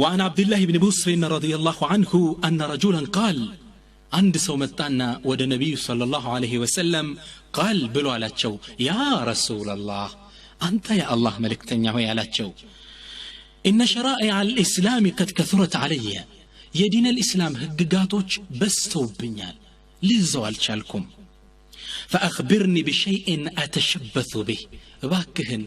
وعن عبد الله بن بصر رضي الله عنه أن رجلا قال عند سومتنا ود النبي صلى الله عليه وسلم قال بلو على تشو يا رسول الله أنت يا الله ملك تنياوي على تشو إن شرائع الإسلام قد كثرت علي يدين الإسلام هققاتوش بستو بنيال للزوال شالكم فأخبرني بشيء أتشبث به باكهن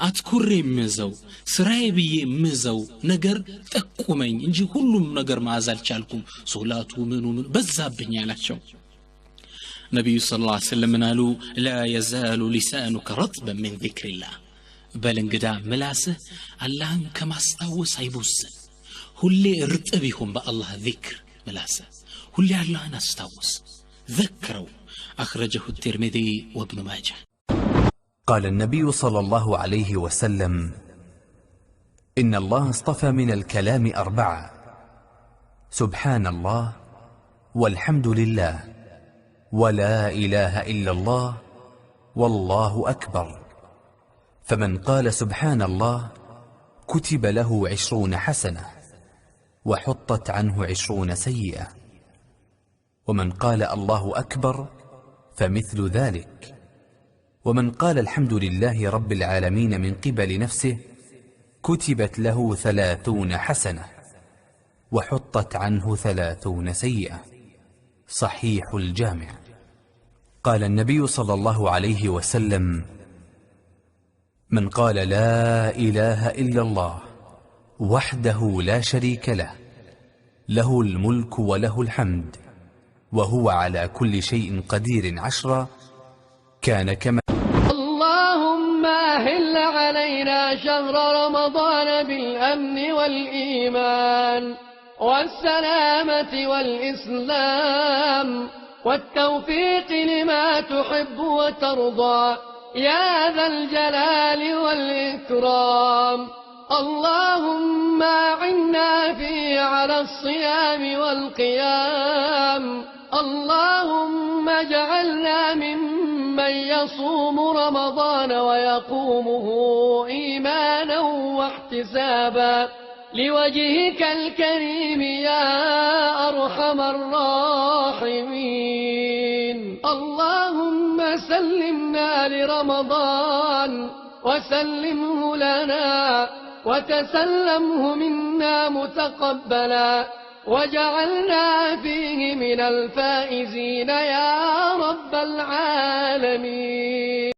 أتكري مزو سرايبي مزو نجر تقومين إنجي كلهم نجر ما زال شالكم صلاة ومن بزاب بنيال شو نبي صلى الله عليه وسلم قالوا لا يزال لسانك رطبا من ذكر الله بل انقدا ملاسه اللهم كما استوس عيبوس هلي ارتبهم بالله ذكر ملاسه هلي الله نستوس ذكروا أخرجه الترمذي وابن ماجه. قال النبي صلى الله عليه وسلم إن الله اصطفى من الكلام 4 سبحان الله والحمد لله ولا إله إلا الله والله أكبر فمن قال سبحان الله كتب له 20 حسنة وحطت عنه 20 سيئة ومن قال الله أكبر فمثل ذلك ومن قال الحمد لله رب العالمين من قبل نفسه كتبت له 30 حسنة وحطت عنه 30 سيئة. صحيح الجامع. قال النبي صلى الله عليه وسلم من قال لا إله إلا الله وحده لا شريك له له الملك وله الحمد وهو على كل شيء قدير 10 كان كما اللهم أهل علينا شهر رمضان بالأمن والإيمان والسلامة والإسلام والتوفيق لما تحب وترضى يا ذا الجلال والإكرام اللهم أعنا فيه على الصيام والقيام اللهم اجعلنا ممن يصوم رمضان ويقومه إيمانا واحتسابا لوجهك الكريم يا أرحم الراحمين اللهم سلمنا لرمضان وسلمه لنا وتسلمه منا متقبلا وجعلنا فيه من الفائزين يا رب العالمين.